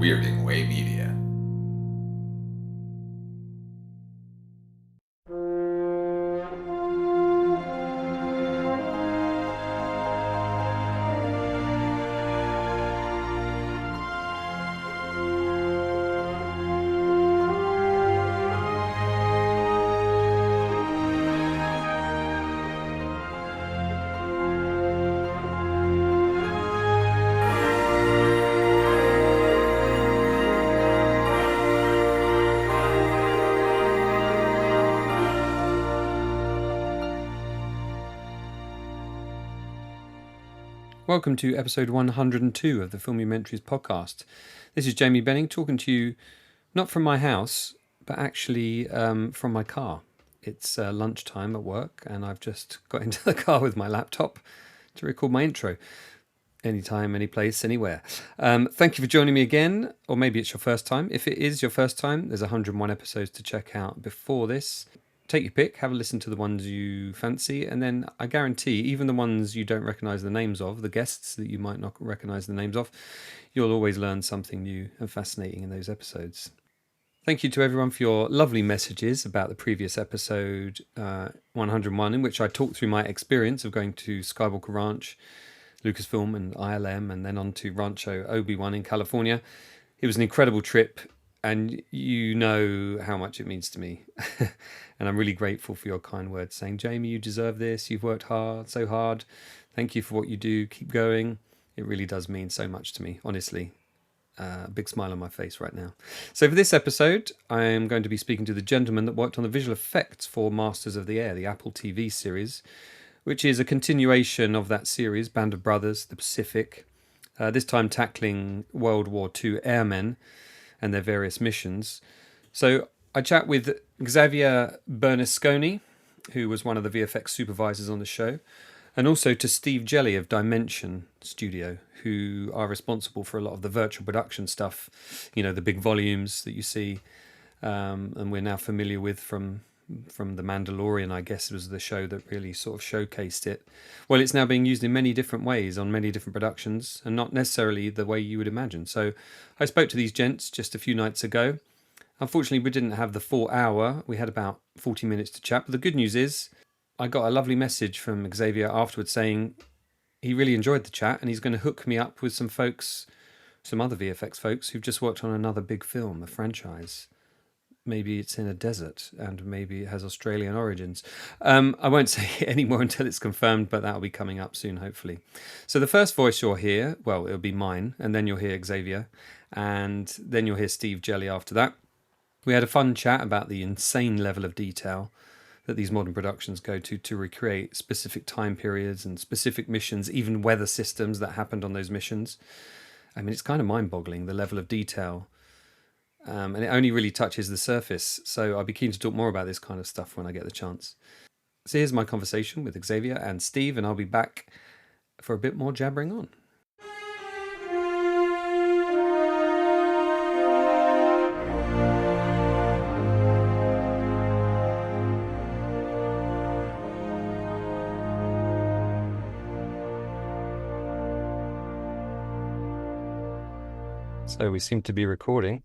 Weirding Way Media. Welcome to episode 102 of the Filmumentaries podcast. This is Jamie Benning talking to you not from my house, but actually from my car. It's lunchtime at work and I've just got into the car with my laptop to record my intro. Anytime, any place, anywhere. Thank you for joining me again, or maybe it's your first time. If it is your first time, there's 101 episodes to check out before this. Take your pick, have a listen to the ones you fancy, and then I guarantee, even the ones you don't recognise the names of, the guests that you might not recognise the names of, you'll always learn something new and fascinating in those episodes. Thank you to everyone for your lovely messages about the previous episode 101, in which I talked through my experience of going to Skywalker Ranch, Lucasfilm and ILM, and then on to Rancho Obi-Wan in California. It was an incredible trip, and you know how much it means to me. And I'm really grateful for your kind words saying, Jamie, you deserve this. You've worked so hard. Thank you for what you do. Keep going. It really does mean so much to me, honestly. Big smile on my face right now. So for this episode, I am going to be speaking to the gentleman that worked on the visual effects for Masters of the Air, the Apple TV series, which is a continuation of that series, Band of Brothers, the Pacific, this time tackling World War II airmen and their various missions. So I chat with Xavier Bernasconi, who was one of the VFX supervisors on the show, and also to Steve Jelley of Dimension Studio, who are responsible for a lot of the virtual production stuff, you know, the big volumes that you see, and we're now familiar with from The Mandalorian, I guess was the show that really sort of showcased it. Well, it's now being used in many different ways on many different productions, and not necessarily the way you would imagine. So I spoke to these gents just a few nights ago. Unfortunately, we didn't have the full hour. We had about 40 minutes to chat. But the good news is I got a lovely message from Xavier afterwards saying he really enjoyed the chat and he's going to hook me up with some folks, some other VFX folks who've just worked on another big film, a franchise. Maybe it's in a desert and maybe it has Australian origins. I won't say any more until it's confirmed, but that'll be coming up soon, hopefully. So the first voice you'll hear, well, it'll be mine, and then you'll hear Xavier, and then you'll hear Steve Jelley after that. We had a fun chat about the insane level of detail that these modern productions go to recreate specific time periods and specific missions, even weather systems that happened on those missions. I mean, it's kind of mind-boggling, the level of detail. And it only really touches the surface. So I'll be keen to talk more about this kind of stuff when I get the chance. So here's my conversation with Xavier and Steve, and I'll be back for a bit more jabbering on. So we seem to be recording.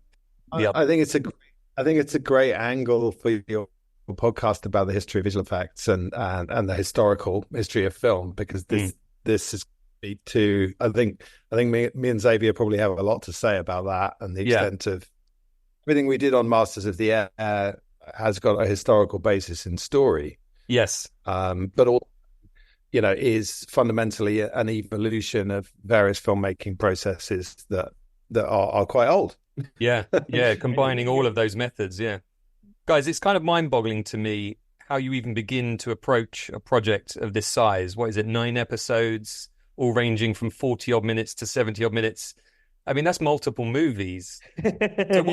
I think it's a great angle for your podcast about the history of visual effects and the historical history of film, because this is to I think me and Xavier probably have a lot to say about that, and the extent of everything we did on Masters of the Air has got a historical basis in story. Yes, but all is fundamentally an evolution of various filmmaking processes that are quite old. Yeah, combining all of those methods, yeah. Guys, it's kind of mind-boggling to me how you even begin to approach a project of this size. What is it, 9 episodes, all ranging from 40-odd minutes to 70-odd minutes? I mean, that's multiple movies. So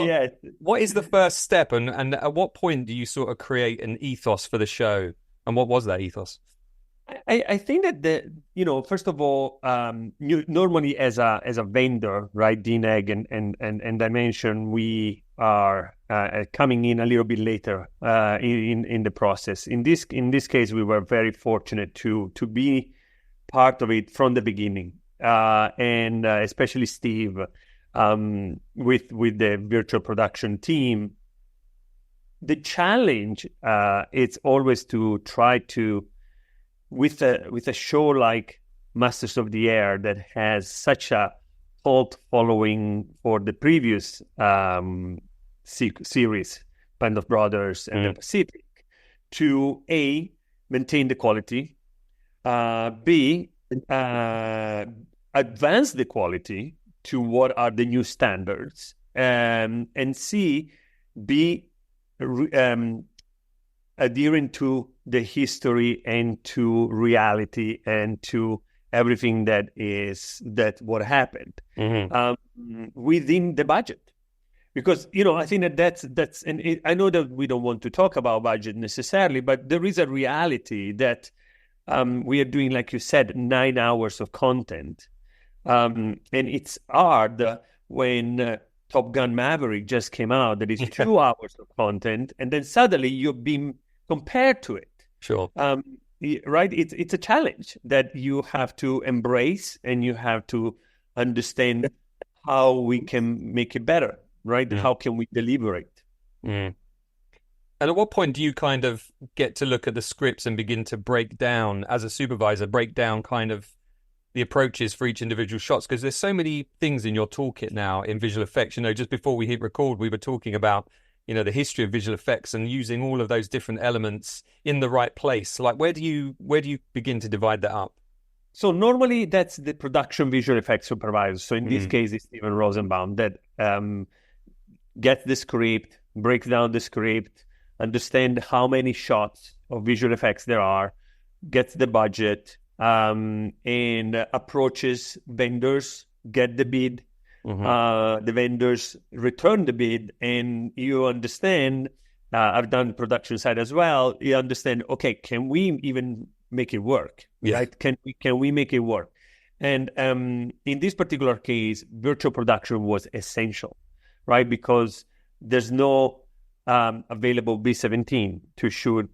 what is the first step, and at what point do you sort of create an ethos for the show? And what was that ethos? I think that first of all, normally as a vendor, right, DNEG and Dimension, we are coming in a little bit later in the process. In this case, we were very fortunate to be part of it from the beginning, and especially Steve. with the virtual production team. The challenge it's always to try to, with a show like Masters of the Air that has such a cult following for the previous series, Band of Brothers and the Pacific, to A, maintain the quality, B, advance the quality to what are the new standards, and C, be adhering to the history and to reality and to everything that what happened within the budget. Because, I think that's and I know that we don't want to talk about budget necessarily, but there is a reality that we are doing, like you said, 9 hours of content. And it's hard when Top Gun Maverick just came out, that is 2 hours of content, and then suddenly you've been compared to it. Sure. Right? It's a challenge that you have to embrace, and you have to understand how we can make it better, right? How can we deliver it? And at what point do you kind of get to look at the scripts and begin to break down, as a supervisor, kind of the approaches for each individual shots? Because there's so many things in your toolkit now in visual effects. Just before we hit record, we were talking about, the history of visual effects and using all of those different elements in the right place. Like, where do you begin to divide that up? So normally that's the production visual effects supervisor. So in this case, it's Steven Rosenbaum that gets the script, breaks down the script, understand how many shots of visual effects there are, gets the budget, and approaches vendors, get the bid. The vendors return the bid, and you understand, I've done the production side as well, you understand, okay, can we even make it work? Right? Can we make it work? And in this particular case, virtual production was essential, right? Because there's no available B-17 to shoot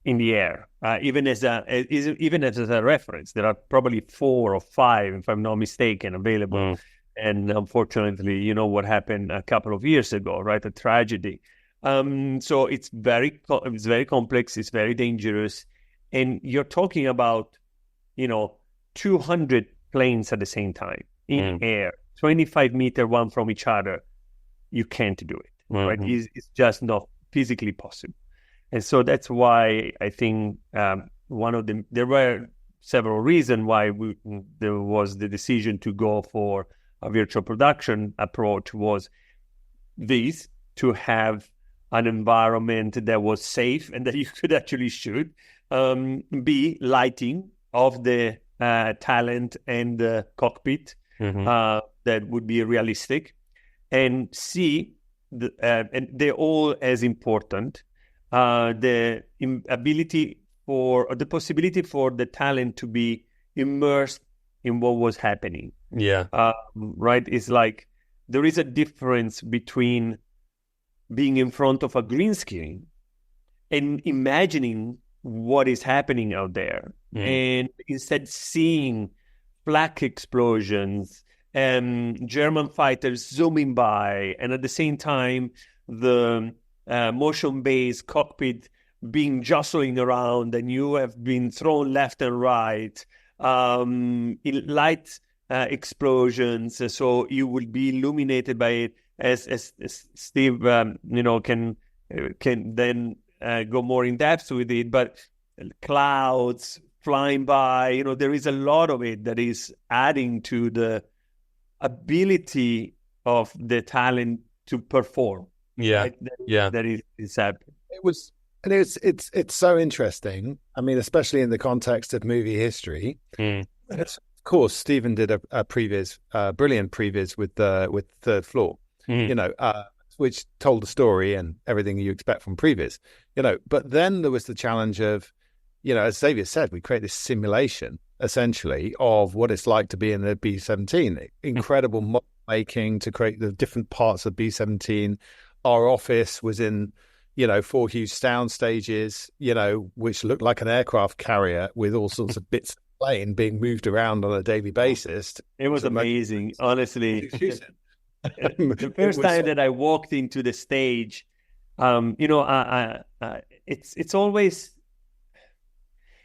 in the air. Even as a reference, there are probably 4 or 5, if I'm not mistaken, available. And unfortunately, you know what happened a couple of years ago, right? A tragedy. So it's very complex. It's very dangerous. And you're talking about, 200 planes at the same time in air, 25 meters one from each other. You can't do it, right? It's just not physically possible. And so that's why I think there were several reasons why there was the decision to go for a virtual production approach, was this, to have an environment that was safe and that you could actually shoot. B, lighting of the talent and the cockpit that would be realistic. And C, and they're all as important, the ability or the possibility for the talent to be immersed in what was happening. Right? It's like there is a difference between being in front of a green screen and imagining what is happening out there, and instead seeing flak explosions and German fighters zooming by, and at the same time the motion-based cockpit being jostling around, and you have been thrown left and right, light explosions, so you will be illuminated by it, as Steve can then go more in depth with it. But clouds flying by, there is a lot of it that is adding to the ability of the talent to perform. Right? That is happening. It's so interesting. I mean, especially in the context of movie history. Of course, Stephen did a brilliant previs with Third Floor, which told the story and everything you expect from previs, But then there was the challenge of, as Xavier said, we create this simulation essentially of what it's like to be in the B-17. Incredible model making to create the different parts of B-17. Our office was in 4 huge sound stages, which looked like an aircraft carrier with all sorts of bits of plane being moved around on a daily basis. It was amazing, honestly. The first time that I walked into the stage,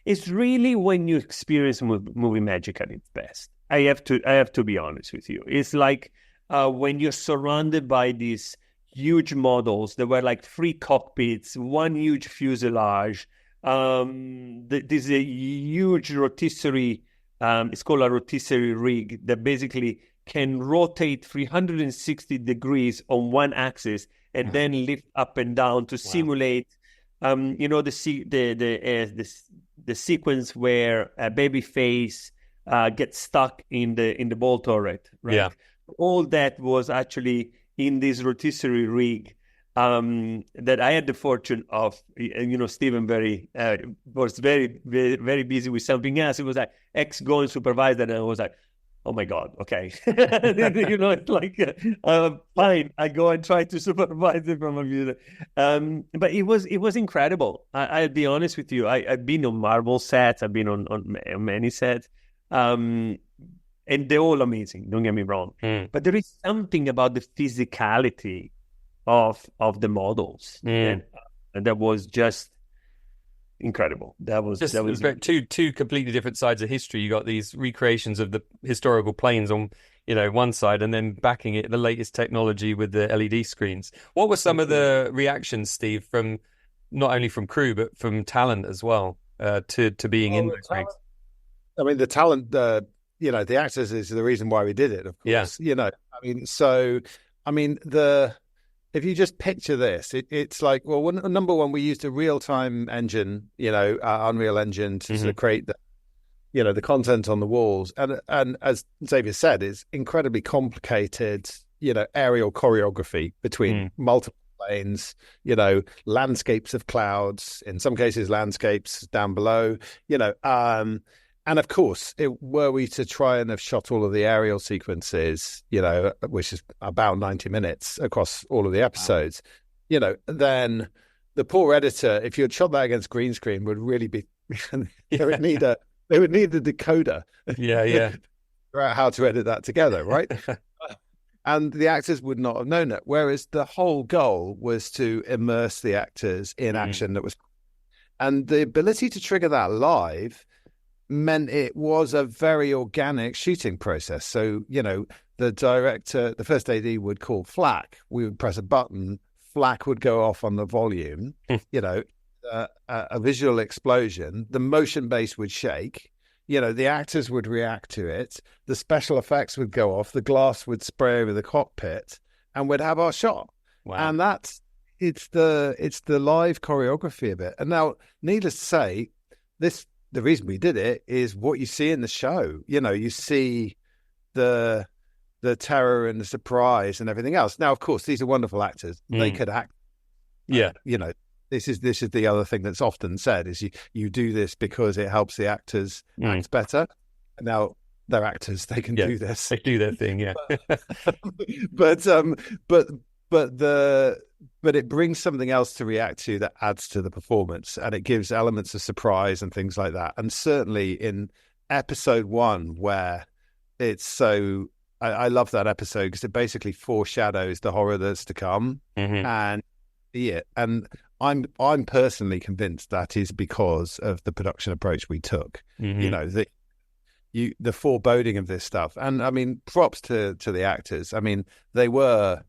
it's really when you experience movie magic at its best. I have to be honest with you. It's like when you're surrounded by these huge models. There were like 3 cockpits, 1 huge fuselage. There's a huge rotisserie. It's called a rotisserie rig that basically can rotate 360 degrees on one axis and then lift up and down to simulate, the sequence where a baby face gets stuck in the ball turret, right? Yeah. All that was actually in this rotisserie rig that I had the fortune of. Stephen was very, very, very busy with something else. It was like going supervisor, and I was like, oh my God, okay. It's like, fine, I go and try to supervise it from a view. But it was incredible. I'll be honest with you. I've been on Marvel sets. I've been on many sets. And they're all amazing, don't get me wrong. But there is something about the physicality of the models. And that was just incredible. That was two completely different sides of history. You got these recreations of the historical planes on one side, and then backing it the latest technology with the LED screens. What were some of the reactions, Steve, from not only from crew but from talent as well, to being in those ranks? I mean, the talent, the actors is the reason why we did it, of course. Yeah. If you just picture this, it's like, well, number one, we used a real-time engine, Unreal Engine to sort of create the content on the walls. And as Xavier said, it's incredibly complicated, aerial choreography between multiple planes, landscapes of clouds, in some cases, landscapes down below, and of course, were we to try and have shot all of the aerial sequences, which is about 90 minutes across all of the episodes, then the poor editor, if you had shot that against green screen, would really be they would need a decoder. Yeah. Figure out how to edit that together, right? And the actors would not have known it. Whereas the whole goal was to immerse the actors in action and the ability to trigger that live meant it was a very organic shooting process. So, the director, the first AD would call FLAC. We would press a button, FLAC would go off on the volume, a visual explosion, the motion base would shake, the actors would react to it, the special effects would go off, the glass would spray over the cockpit, and we'd have our shot. Wow. And it's the live choreography of it. And now, needless to say, the reason we did it is what you see in the show. You see the terror and the surprise and everything else. Now, of course, these are wonderful actors. They could act. Yeah. This is the other thing that's often said is you do this because it helps the actors act better. Now, they're actors. They can do this. They do their thing, yeah. But it brings something else to react to that adds to the performance, and it gives elements of surprise and things like that. And certainly in episode 1, where it's so, I love that episode because it basically foreshadows the horror that's to come. And I'm personally convinced that is because of the production approach we took. The foreboding of this stuff, and I mean, props to the actors. I mean, they were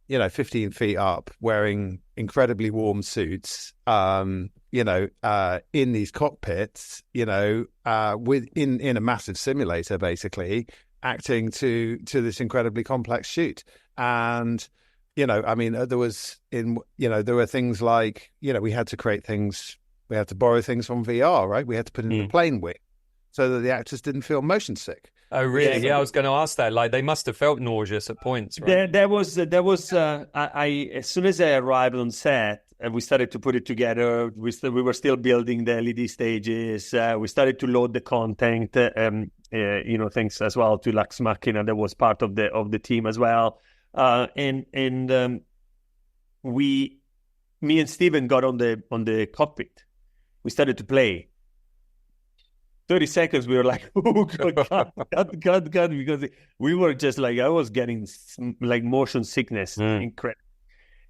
15 feet up, wearing incredibly warm suits, in these cockpits, in a massive simulator, basically acting to this incredibly complex shoot. And, there were things like, we had to create things, we had to borrow things from VR, right? We had to put in the plane wing so that the actors didn't feel motion sick. Oh, really? Yeah, I was going to ask that. Like, they must have felt nauseous at points, right? There was. I as soon as I arrived on set, we started to put it together. We were still building the LED stages. We started to load the content. Thanks as well to Lux Machina, that was part of the team as well. Me and Steven got on the cockpit. We started to play. 30 seconds, we were like, oh, God, because we were just like, I was getting like motion sickness. Incredible.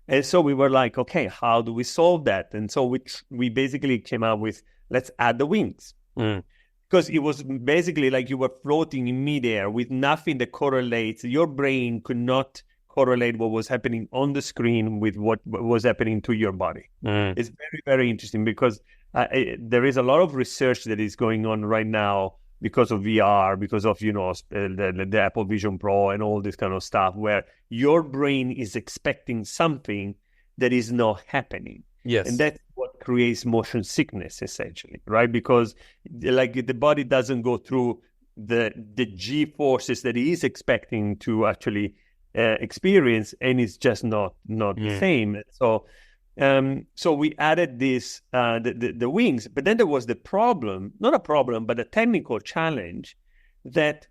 And so we were like, okay, how do we solve that? And so we basically came up with, let's add the wings. Because it was basically like you were floating in midair with nothing that correlates. Your brain could not correlate what was happening on the screen with what was happening to your body. It's very, very interesting because there is a lot of research that is going on right now because of VR, because of, the Apple Vision Pro and all this kind of stuff, where your brain is expecting something that is not happening. Yes. And that's what creates motion sickness, essentially, right? Because like the body doesn't go through the G forces that it is expecting to actually experience, and it's just not the same. So we added this the wings, but then there was the problem, not a problem, but a technical challenge that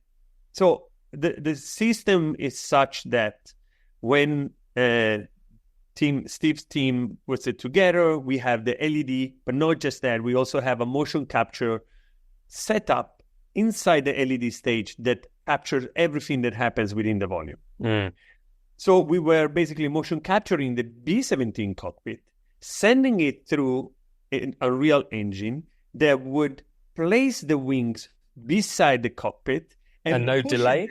so the system is such that when Steve's team puts it together, we have the LED, but not just that, we also have a motion capture set up inside the LED stage that captures everything that happens within the volume. So we were basically motion capturing the B-17 cockpit, sending it through a real engine that would place the wings beside the cockpit. And no delay?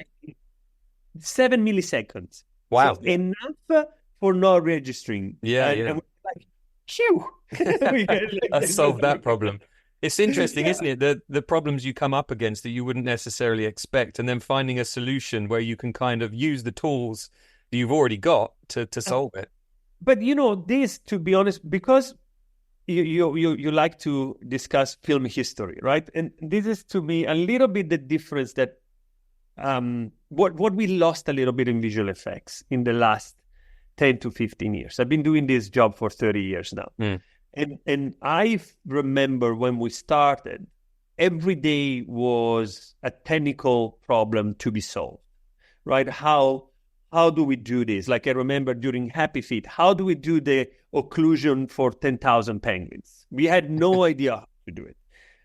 7 milliseconds. Wow. So enough for not registering. And we're like, phew. I solved that problem. It's interesting, isn't it? The problems you come up against that you wouldn't necessarily expect, and then finding a solution where you can kind of use the tools that you've already got to solve it. But this, to be honest, because you like to discuss film history, right? And this is to me a little bit the difference that what we lost a little bit in visual effects in the last 10 to 15 years. I've been doing this job for 30 years now. And I remember when we started, every day was a technical problem to be solved, right? How do we do this? Like I remember during Happy Feet, how do we do the occlusion for 10,000 penguins? We had no idea how to do it.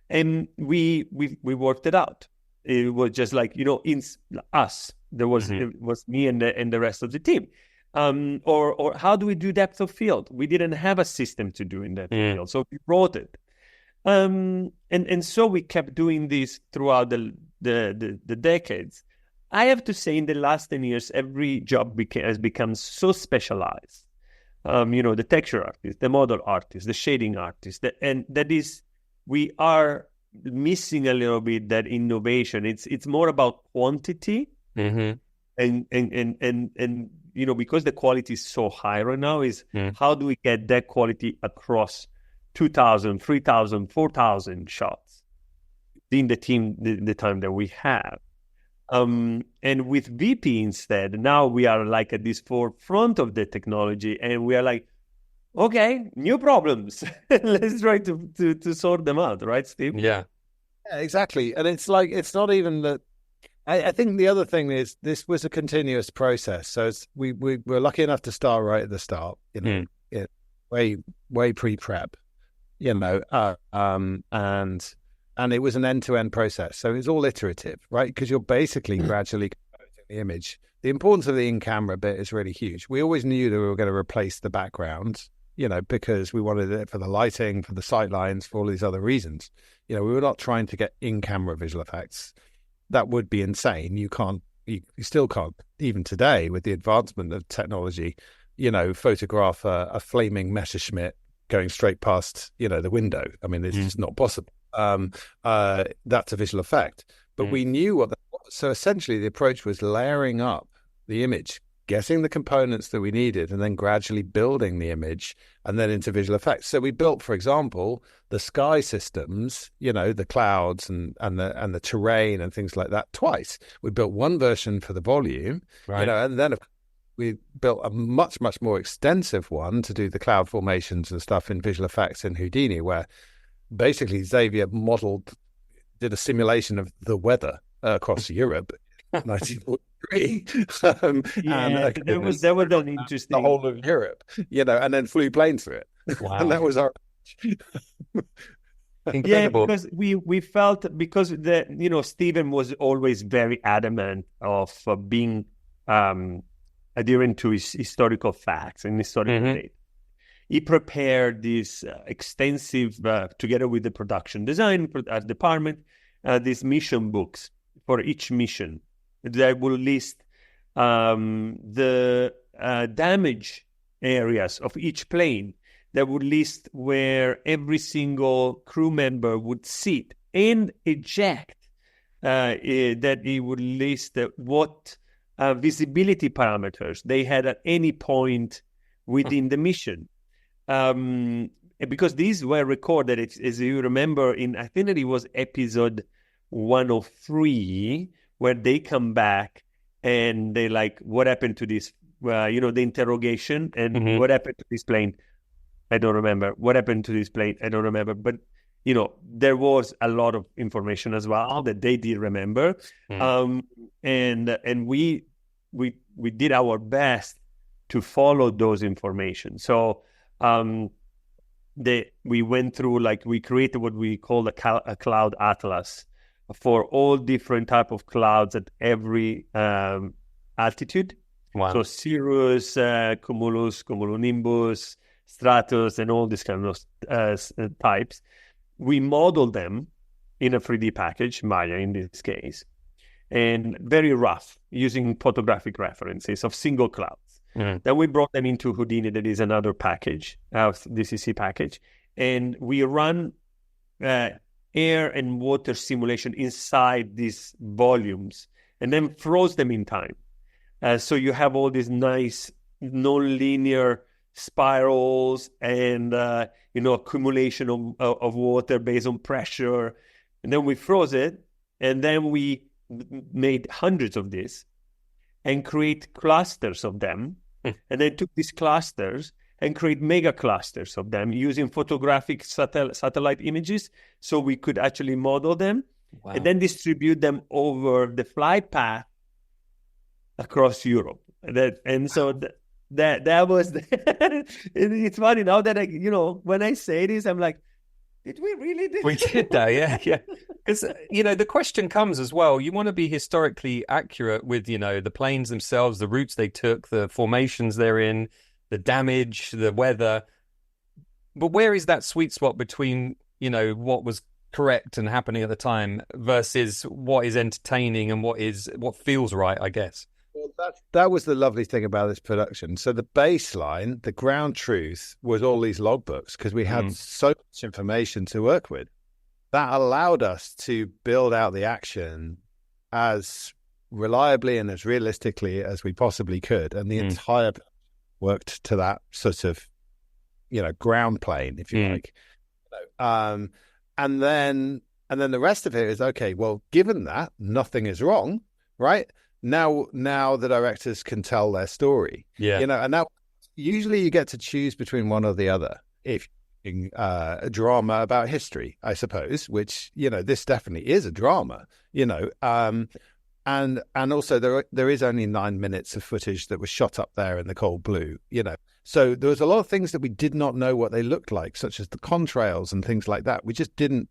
And we worked it out. It was just like, in us, there was, it was me and the rest of the team. Or how do we do depth of field? We didn't have a system to do in that field, so we wrote it. And so we kept doing this throughout the decades. I have to say, in the last 10 years, every job has become so specialized. The texture artist, the model artist, the shading artist, and that is, we are missing a little bit that innovation. It's more about quantity, and because the quality is so high right now, is how do we get that quality across 2,000, 3,000, 4,000 shots in the team, the time that we have. And with VP instead, now we are like at this forefront of the technology, and we are like, okay, new problems. Let's try to sort them out, right, Steve? Yeah, exactly. And it's like, it's not even that. I think the other thing is this was a continuous process. So we were lucky enough to start right at the start, way pre-prep, and it was an end-to-end process. So it's all iterative, right? Because you're basically gradually composing the image. The importance of the in-camera bit is really huge. We always knew that we were going to replace the background, because we wanted it for the lighting, for the sight lines, for all these other reasons. We were not trying to get in-camera visual effects. That would be insane. You still can't, even today with the advancement of technology, photograph a flaming Messerschmitt going straight past, the window. I mean, it's just not possible. That's a visual effect. But we knew what that was. So essentially the approach was layering up the image, getting the components that we needed, and then gradually building the image and then into visual effects. So we built, for example, the sky systems, the clouds and the terrain and things like that twice. We built one version for the volume, right. And then we built a much, much more extensive one to do the cloud formations and stuff in visual effects in Houdini, where basically Xavier did a simulation of the weather across Europe. 1943, that was an interesting, the whole of Europe, and then flew planes through it. Wow. And that was our Incredible. Yeah, because we felt, because Stephen was always very adamant of being adherent to his historical facts and historical data. He prepared this extensive, together with the production design department, these mission books for each mission that will list the damage areas of each plane, that would list where every single crew member would sit and eject, that he would list what visibility parameters they had at any point within the mission. Because these were recorded, as you remember, I think that it was episode 103, where they come back and they like, what happened to this, the interrogation, and what happened to this plane? I don't remember. What happened to this plane? I don't remember. But, there was a lot of information as well that they did remember. And we did our best to follow those information. So we went through, we created what we call a cloud atlas for all different type of clouds at every altitude. Wow. So cirrus, cumulus, cumulonimbus, stratus, and all these kind of types. We modeled them in a 3D package, Maya in this case, and very rough, using photographic references of single clouds. Then we brought them into Houdini, that is another package, DCC package, and we run air and water simulation inside these volumes, and then froze them in time. So you have all these nice non-linear spirals and accumulation of water based on pressure, and then we froze it, and then we made hundreds of these and create clusters of them, and then took these clusters and create mega clusters of them using photographic satellite images, so we could actually model them. Wow. And then distribute them over the flight path across Europe. That was it's funny now that when I say this, I'm like, did we really do? We did that, yeah. Because the question comes as well. You want to be historically accurate with the planes themselves, the routes they took, the formations they're in, the damage, the weather. But where is that sweet spot between what was correct and happening at the time versus what is entertaining and what feels right, I guess? Well, that was the lovely thing about this production. So the baseline, the ground truth, was all these logbooks, because we had so much information to work with. That allowed us to build out the action as reliably and as realistically as we possibly could, and the entire worked to that sort of ground plane, if you like. And then the rest of it is, okay, well, given that nothing is wrong, right? Now the directors can tell their story. Yeah. And now usually you get to choose between one or the other. If a drama about history, I suppose, which, this definitely is a drama, and also there is only 9 minutes of footage that was shot up there in the cold blue, So there was a lot of things that we did not know what they looked like, such as the contrails and things like that. We just didn't,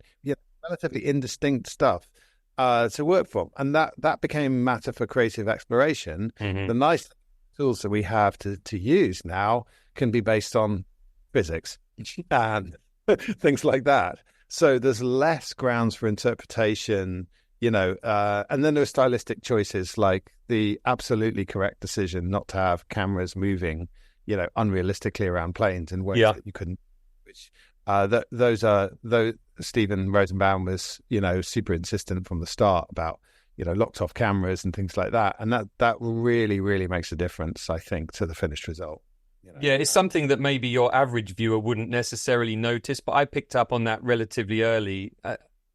relatively indistinct stuff to work from. And that became matter for creative exploration. The nice tools that we have to use now can be based on physics and things like that. So there's less grounds for interpretation, and then there are stylistic choices, like the absolutely correct decision not to have cameras moving, unrealistically around planes in ways that you couldn't, which those Stephen Rosenbaum was, super insistent from the start about, locked off cameras and things like that. And that really, really makes a difference, I think, to the finished result. Yeah, it's something that maybe your average viewer wouldn't necessarily notice, but I picked up on that relatively early.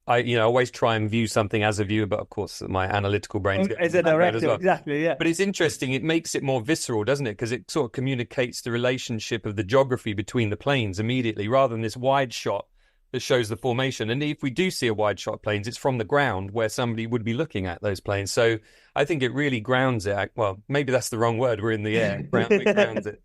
I always try and view something as a viewer, but of course my analytical brain's as a director as well. Exactly, yeah. But it's interesting, it makes it more visceral, doesn't it? Because it sort of communicates the relationship of the geography between the planes immediately, rather than this wide shot that shows the formation. And if we do see a wide shot of planes, it's from the ground where somebody would be looking at those planes. So I think it really grounds it. Well, maybe that's the wrong word, we're in the air. It grounds it.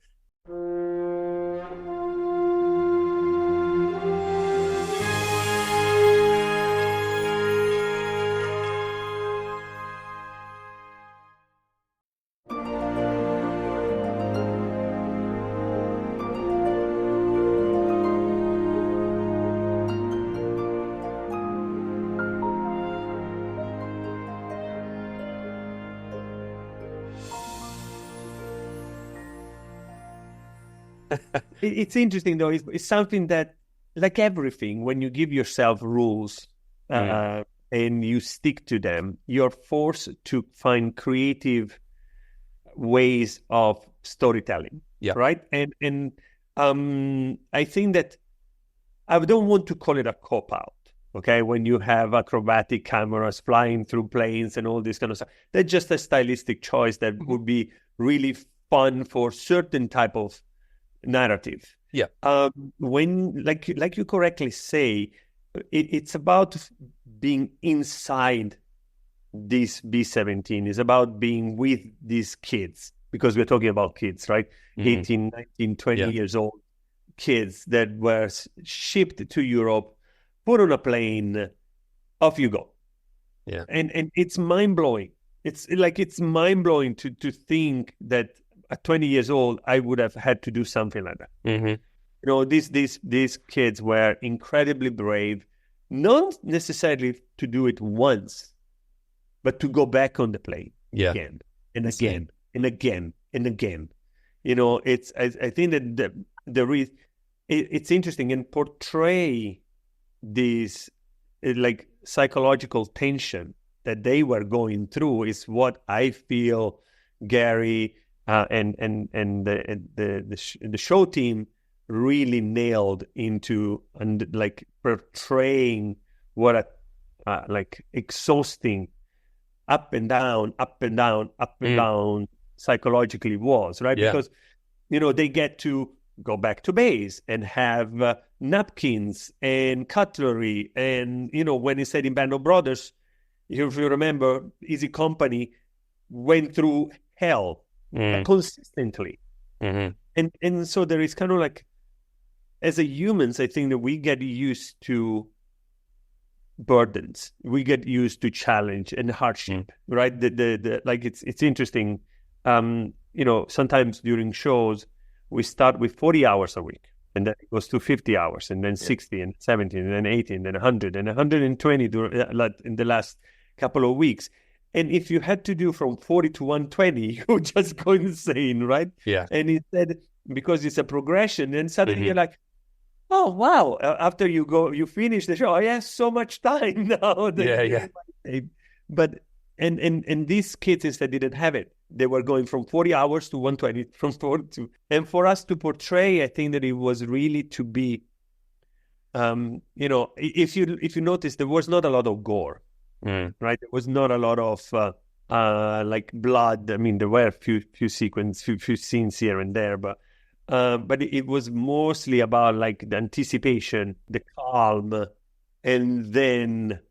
It's interesting though. It's something that, like everything, when you give yourself rules and you stick to them, you're forced to find creative ways of storytelling. Yeah. Right. And I think that I don't want to call it a cop out. Okay, when you have acrobatic cameras flying through planes and all this kind of stuff, that's just a stylistic choice that would be really fun for certain type of narrative. Yeah. When, like you correctly say, it's about being inside this B-17. It's about being with these kids, because we're talking about kids, right? 18, 19, 20 years old kids that were shipped to Europe, put on a plane, off you go. Yeah. And it's mind-blowing. It's mind-blowing to think that at 20 years old, I would have had to do something like that. Mm-hmm. You know, these kids were incredibly brave, not necessarily to do it once, but to go back on the plane again and again and again and again. You know, I think that it's interesting, and portray this like psychological tension that they were going through is what I feel Gary and the show team really nailed into, and like portraying what a like exhausting up and down psychologically was, right? Yeah. Because, you know, they get to go back to base and have napkins and cutlery. And, you know, when he said in Band of Brothers, if you remember, Easy Company went through hell consistently. Mm-hmm. And so there is kind of like, as a humans, I think that we get used to burdens. We get used to challenge and hardship, right? The like it's interesting. You know, sometimes during shows, we start with 40 hours a week, and then it goes to 50 hours, and then 60, and 70, and then 80, and then 100, and 120 in the last couple of weeks. And if you had to do from 40 to 120, you would just go insane, right? Yeah. And instead, because it's a progression, and suddenly you're like, oh, wow. After you finish the show, I have so much time now. But, and these kids instead didn't have it. They were going from 40 hours to 120, from 40 to, and for us to portray, I think that it was really to be, you know, if you notice, there was not a lot of gore, right? There was not a lot of, like blood. I mean, there were a few scenes here and there, but it was mostly about like the anticipation, the calm, and then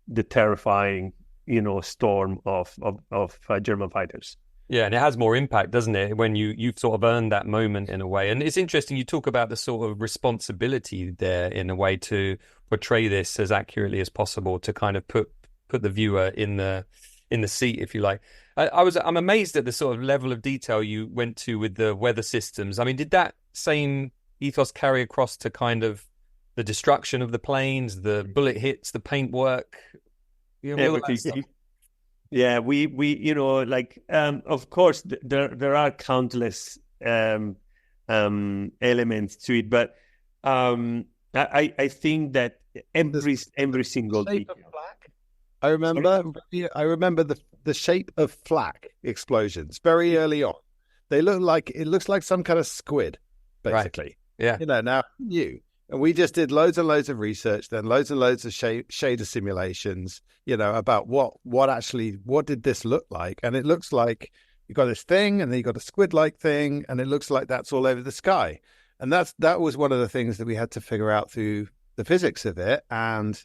the terrifying, you know, storm of German fighters. Yeah, and it has more impact, doesn't it, when you've sort of earned that moment in a way. And it's interesting, you talk about the sort of responsibility there in a way to portray this as accurately as possible, to kind of put the viewer in the seat, if you like. I'm amazed at the sort of level of detail you went to with the weather systems. I mean, did that same ethos carry across to kind of the destruction of the planes, the bullet hits, the paintwork? You know, yeah, we you know, like of course there are countless elements to it, but I think that every single detail. I remember the shape of flak explosions very early on. It looks like some kind of squid, basically. Right. Yeah. You know, now and we just did loads and loads of research, then loads and loads of shader simulations, you know, about what did this look like? And it looks like you got this thing, and then you got a squid-like thing, and it looks like that's all over the sky. And that was one of the things that we had to figure out through the physics of it, and,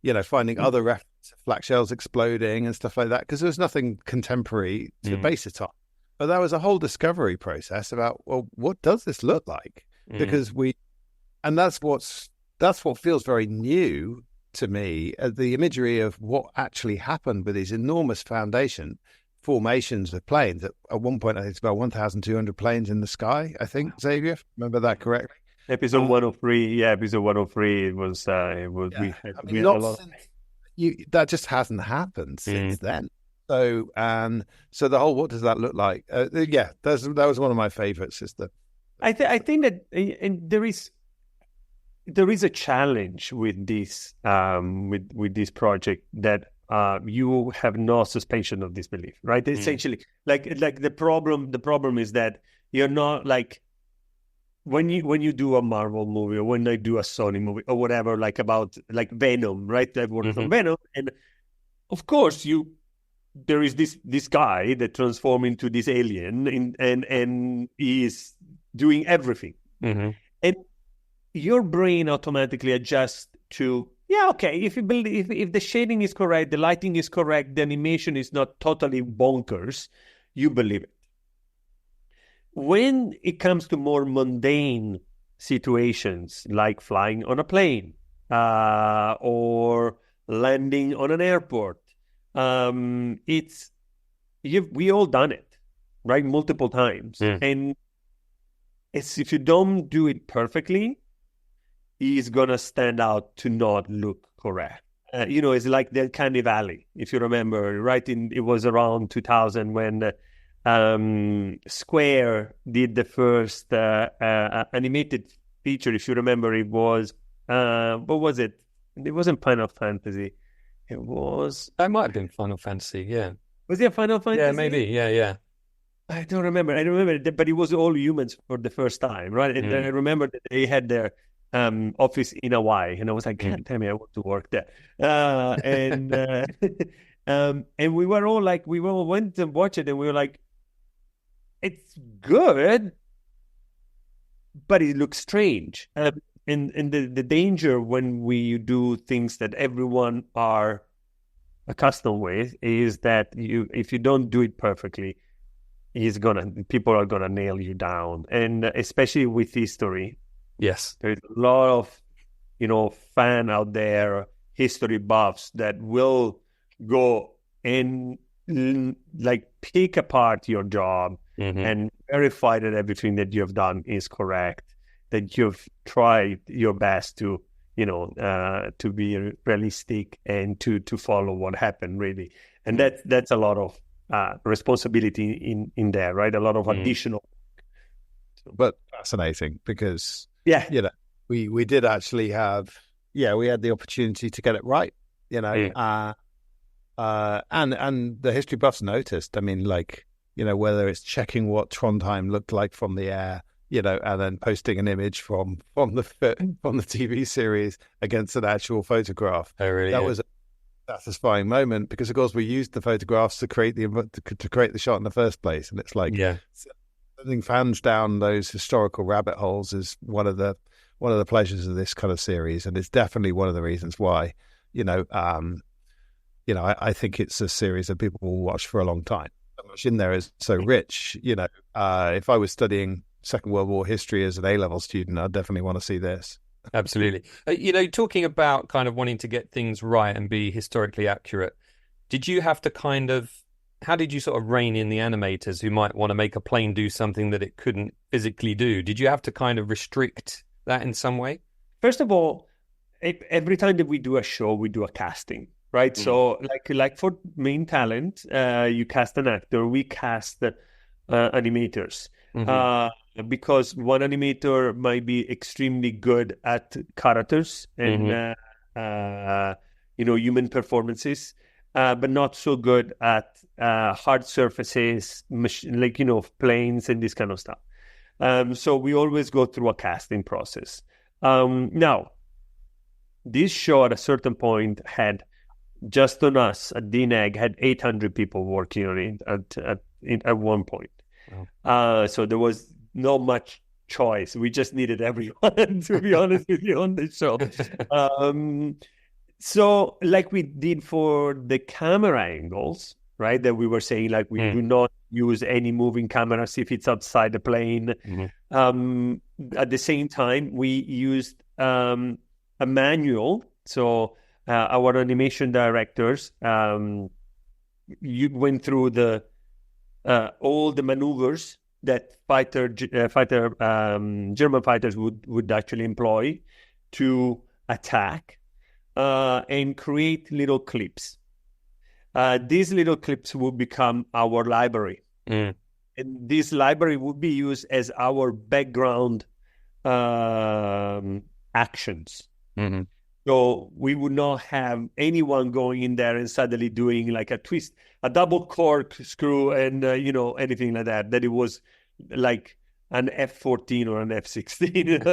you know, finding other references, flak shells exploding and stuff like that, because there was nothing contemporary to base it on. But that was a whole discovery process about, well, what does this look like? Because and that's what feels very new to me, the imagery of what actually happened with these enormous formations of planes. At one point, I think it's about 1,200 planes in the sky, I think, Xavier, remember that correctly? Episode 103, episode 103, it was we had a lot. That just hasn't happened since then. So the whole, what does that look like? That was one of my favorites, is the I think that and there is a challenge with this with this project that you have no suspension of disbelief, right? Essentially, like the problem is that you're not like when you do a Marvel movie or when I do a Sony movie or whatever, like about like Venom, right? I've worked on Venom, and of course there is this guy that transforms into this alien and he is doing everything, and your brain automatically adjusts to, yeah, okay, if the shading is correct, the lighting is correct, the animation is not totally bonkers, you believe it. When it comes to more mundane situations, like flying on a plane or landing on an airport, we all done it, right, multiple times. And if you don't do it perfectly, it's gonna stand out to not look correct. It's like the Uncanny Valley, if you remember, right? It was around 2000 when Square did the first animated feature. If you remember, it was what was it? It wasn't Final Fantasy. It might have been Final Fantasy. Yeah. Was it a Final Fantasy? Yeah, maybe. Yeah. I don't remember. I remember that, but it was all humans for the first time, right? And I remember that they had their office in Hawaii, and I was like, God damn it, I want to work there. And we were all like, we all went and watched it, and we were like, it's good, but it looks strange. And the danger when we do things that everyone are accustomed with is that if you don't do it perfectly, people are gonna nail you down. And especially with history, yes, there's a lot of fan out there, history buffs that will go and like pick apart your job and verify that everything that you have done is correct, that you've tried your best to to be realistic and to follow what happened really. And that's a lot of responsibility in there, right? A lot of additional, but fascinating because we did actually have we had the opportunity to get it right, and the history buffs noticed. I mean, like, whether it's checking what Trondheim looked like from the air, and then posting an image from the TV series against an actual photograph. Oh, really? That was a satisfying moment because, of course, we used the photographs to create the shot in the first place, and it's like sending fans down those historical rabbit holes is one of the pleasures of this kind of series, and it's definitely one of the reasons why I think it's a series that people will watch for a long time. So much in there is so rich. If I was studying Second World War history as an A-level student, I'd definitely want to see this. Absolutely. Talking about kind of wanting to get things right and be historically accurate, did you have to how did you sort of rein in the animators who might want to make a plane do something that it couldn't physically do? Did you have to kind of restrict that in some way? First of all, every time that we do a show, we do a casting, right? So like for main talent, you cast an actor, we cast animators. Because one animator might be extremely good at characters and human performances, but not so good at hard surfaces, planes and this kind of stuff. So we always go through a casting process. Now, this show at a certain point had, just on us at DNEG, had 800 people working on it at one point. Wow. So there was not much choice. We just needed everyone, to be honest with you, on the show. So like we did for the camera angles, right, that we were saying, like we do not use any moving cameras if it's outside the plane. At the same time, we used a manual. So our animation directors you went through all the maneuvers that German fighters would actually employ to attack and create little clips. These little clips will become our library. and this library would be used as our background actions. Mm-hmm. So we would not have anyone going in there and suddenly doing like a twist, a double corkscrew, and anything like that. That it was like an F-14 or an F-16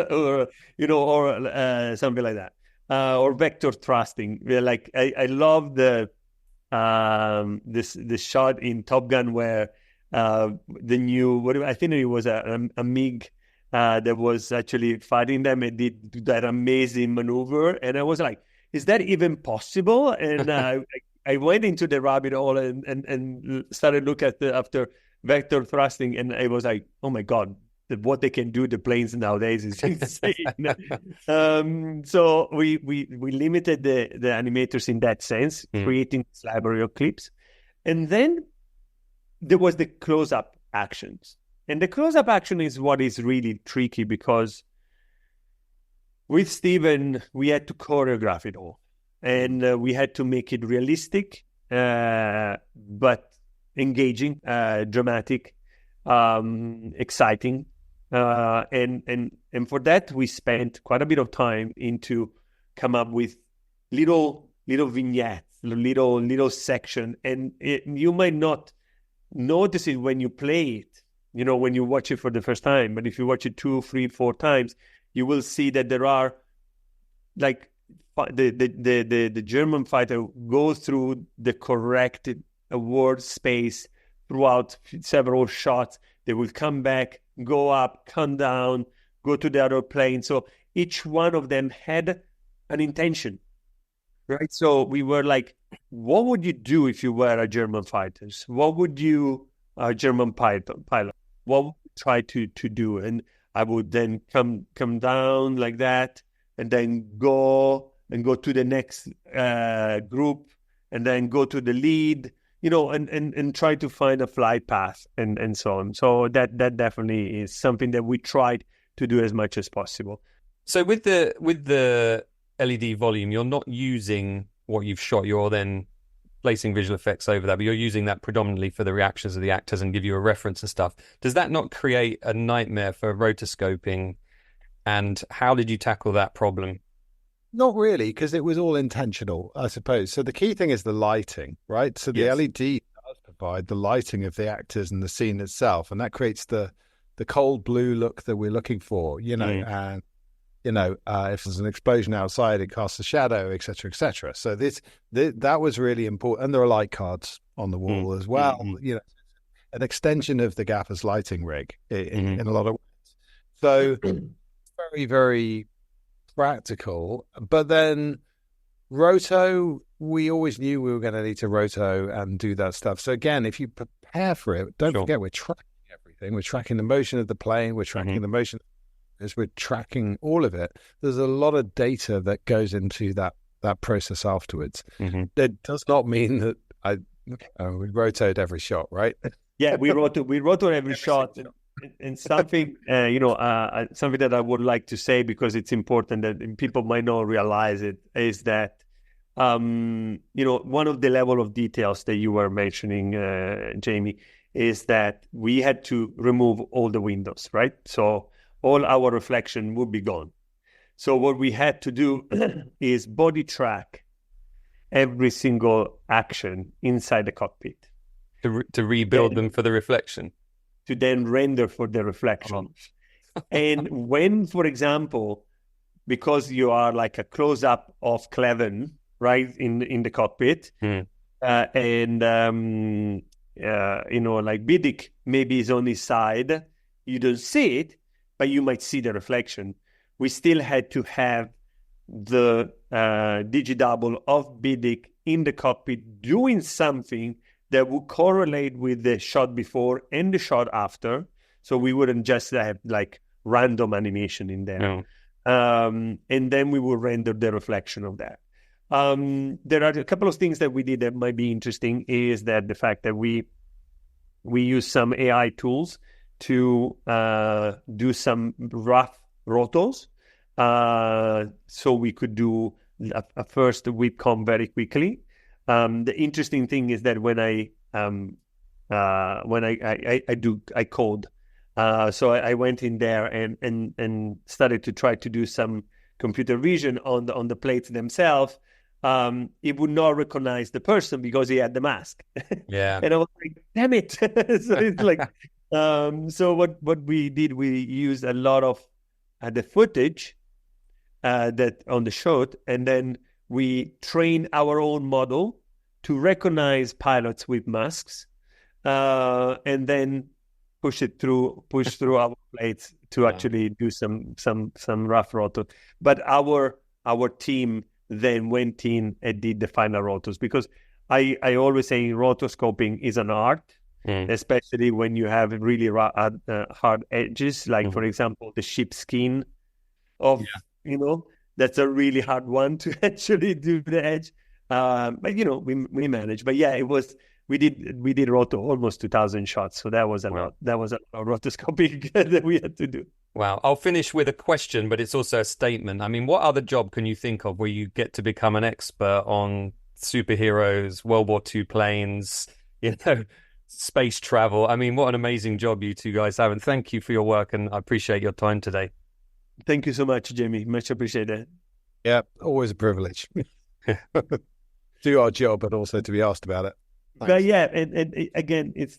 or something like that, or vector thrusting. Like I love the this shot in Top Gun where the new I think it was a MiG. That was actually fighting them and did that amazing maneuver. And I was like, is that even possible? And I went into the rabbit hole and started looking at after vector thrusting. And I was like, oh my God, what they can do, the planes nowadays is insane. So we limited the animators in that sense, creating this library of clips. And then there was the close-up actions. And the close-up action is what is really tricky, because with Steven, we had to choreograph it all. And we had to make it realistic, but engaging, dramatic, exciting. And for that, we spent quite a bit of time into come up with little vignettes, little section. And you might not notice it when you play it, when you watch it for the first time. But if you watch it 2, 3, 4 times, you will see that there are like the German fighter goes through the correct word space throughout several shots. They will come back, go up, come down, go to the other plane. So each one of them had an intention, right? So we were like, what would you do if you were a German fighter? What would you, a German pilot, what would you try to do? And I would then come down like that, and then go to the next group, and then go to the lead, and try to find a flight path and so on. So that definitely is something that we tried to do as much as possible. So with the LED volume, you're not using what you've shot, you're then placing visual effects over that, but you're using that predominantly for the reactions of the actors and give you a reference and stuff. Does that not create a nightmare for rotoscoping? And how did you tackle that problem? Not really, because it was all intentional, I suppose. So the key thing is the lighting, right? So the LED does provide the lighting of the actors and the scene itself, and that creates the cold blue look that we're looking for, and if there's an explosion outside, it casts a shadow, etc., etc. So that was really important. And there are light cards on the wall as well. An extension of the gaffer's lighting rig in a lot of ways. So very, very practical. But then roto, we always knew we were going to need to roto and do that stuff. So again, if you prepare for it, don't forget we're tracking everything. We're tracking the motion of the plane. We're tracking the motion as we're tracking all of it. There's a lot of data that goes into that process afterwards. That does not mean that we rotoed every shot, right? Yeah, we rotoed every shot. And something, something that I would like to say, because it's important that people might not realize it, is that, one of the level of details that you were mentioning, Jamie, is that we had to remove all the windows, right? So all our reflection would be gone. So what we had to do is body track every single action inside the cockpit. To rebuild them for the reflection. To then render for the reflection. And when, for example, because you are like a close-up of Cleven, right, in the cockpit, like Bidik maybe is on his side, you don't see it, but you might see the reflection. We still had to have the digidouble of Bidik in the cockpit doing something that would correlate with the shot before and the shot after. So we wouldn't just have like random animation in there. No. And then we would render the reflection of that. There are a couple of things that we did that might be interesting, is that the fact that we use some AI tools to do some rough rotos. So we could do a first whip com very quickly. The interesting thing is that when I when I code. So I went in there and started to try to do some computer vision on the plates themselves. It would not recognize the person because he had the mask. Yeah. And I was like, damn it. So it's like, so what we did, we used a lot of the footage that on the shot, and then we trained our own model to recognize pilots with masks, and then push through our plates to actually do some rough rotos. But our team then went in and did the final rotos, because I always say rotoscoping is an art, especially when you have really hard edges, like for example the ship skin of that's a really hard one to actually do the edge. But we managed. But yeah, it was. We did roto almost 2,000 shots, so that was a lot. That was a rotoscoping that we had to do. Wow. I'll finish with a question, but it's also a statement. I mean, what other job can you think of where you get to become an expert on superheroes, World War II planes, space travel? I mean, what an amazing job you two guys have, and thank you for your work, and I appreciate your time today. Thank you so much, Jamie. Much appreciated. Yeah, always a privilege. Do our job, but also to be asked about it. Thanks. But yeah, and again, it's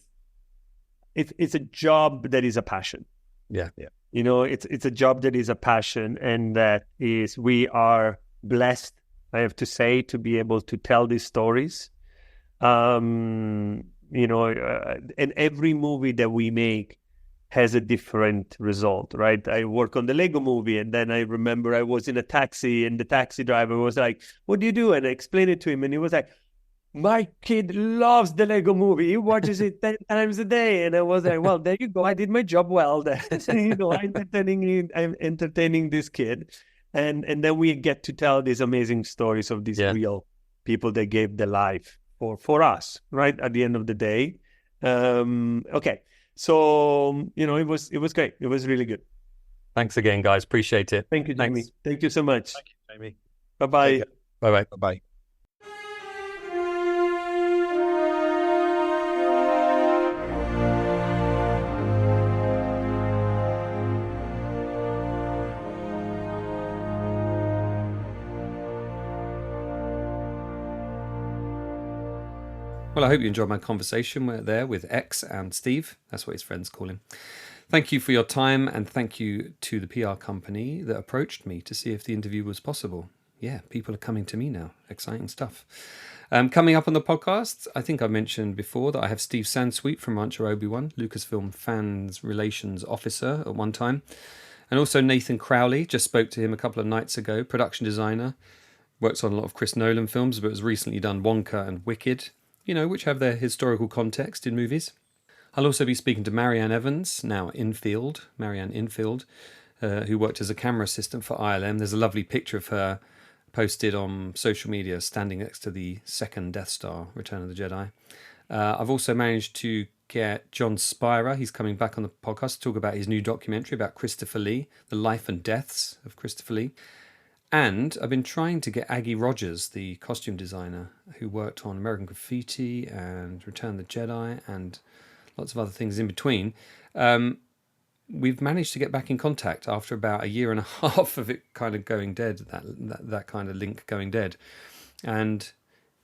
a job that is a passion. Yeah. It's a job that is a passion, and that is, we are blessed, I have to say, to be able to tell these stories. And every movie that we make has a different result, right? I work on the Lego movie, and then I remember I was in a taxi, and the taxi driver was like, "What do you do?" And I explained it to him, and he was like, "My kid loves the Lego movie. He watches it 10 times a day." And I was like, "Well, there you go. I did my job well. I'm entertaining this kid." And then we get to tell these amazing stories of these real people that gave their life for us, right? At the end of the day. Okay. So, it was great. It was really good. Thanks again, guys. Appreciate it. Thank you, Jamie. Thanks. Thank you so much. Thank you, Jamie. Bye-bye. Bye-bye. Bye-bye. Well, I hope you enjoyed my conversation there with X and Steve. That's what his friends call him. Thank you for your time, and thank you to the PR company that approached me to see if the interview was possible. Yeah, people are coming to me now. Exciting stuff. Coming up on the podcast, I think I mentioned before that I have Steve Sansweet from Rancho Obi-Wan, Lucasfilm Fans Relations Officer at one time. And also Nathan Crowley, just spoke to him a couple of nights ago, production designer. Works on a lot of Chris Nolan films, but has recently done Wonka and Wicked, which have their historical context in movies. I'll also be speaking to Marianne Evans, now Marianne Infield, who worked as a camera assistant for ILM. There's a lovely picture of her posted on social media standing next to the second Death Star, Return of the Jedi. I've also managed to get John Spira. He's coming back on the podcast to talk about his new documentary about Christopher Lee, the life and deaths of Christopher Lee. And I've been trying to get Aggie Rogers, the costume designer who worked on American Graffiti and Return of the Jedi and lots of other things in between. We've managed to get back in contact after about a year and a half of it kind of going dead, that kind of link going dead. And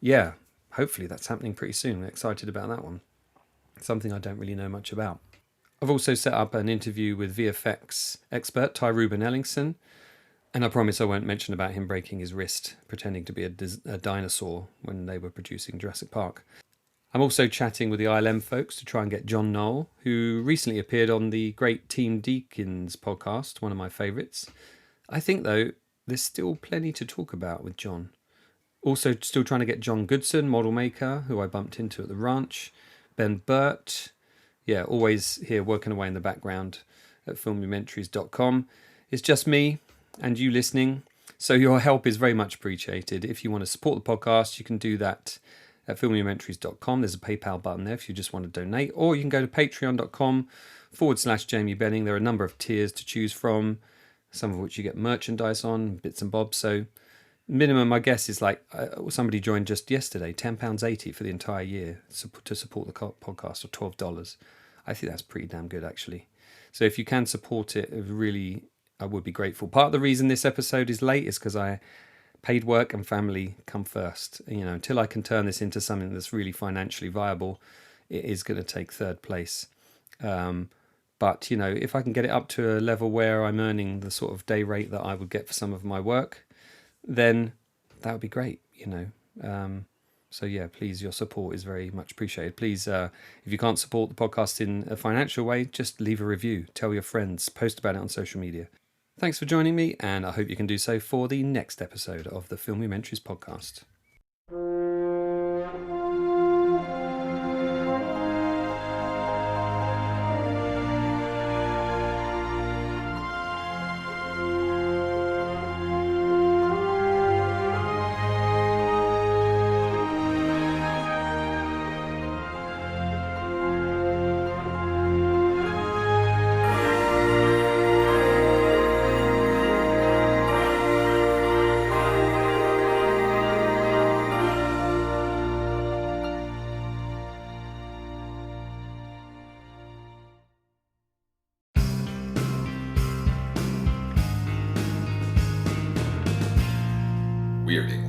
yeah, hopefully that's happening pretty soon. I'm excited about that one. Something I don't really know much about. I've also set up an interview with VFX expert Ty Ruben Ellingson. And I promise I won't mention about him breaking his wrist, pretending to be a dinosaur when they were producing Jurassic Park. I'm also chatting with the ILM folks to try and get John Knoll, who recently appeared on the great Team Deakins podcast, one of my favourites. I think, though, there's still plenty to talk about with John. Also still trying to get John Goodson, model maker, who I bumped into at the ranch. Ben Burt, always here working away in the background at filmumentaries.com. It's just me and you listening, so your help is very much appreciated. If you want to support the podcast, you can do that at filmumentaries.com. There's a PayPal button there if you just want to donate, or you can go to patreon.com/Jamie Benning. There are a number of tiers to choose from, some of which you get merchandise on, bits and bobs, so minimum, I guess, is like somebody joined just yesterday, £10.80 for the entire year to support the podcast, or $12. I think that's pretty damn good, actually. So if you can support it, really, I would be grateful. Part of the reason this episode is late is because paid work and family come first. Until I can turn this into something that's really financially viable, it is going to take third place. But, if I can get it up to a level where I'm earning the sort of day rate that I would get for some of my work, then that would be great, So yeah, please, your support is very much appreciated. Please, if you can't support the podcast in a financial way, just leave a review, tell your friends, post about it on social media. Thanks for joining me, and I hope you can do so for the next episode of the Filmumentaries podcast. Weirding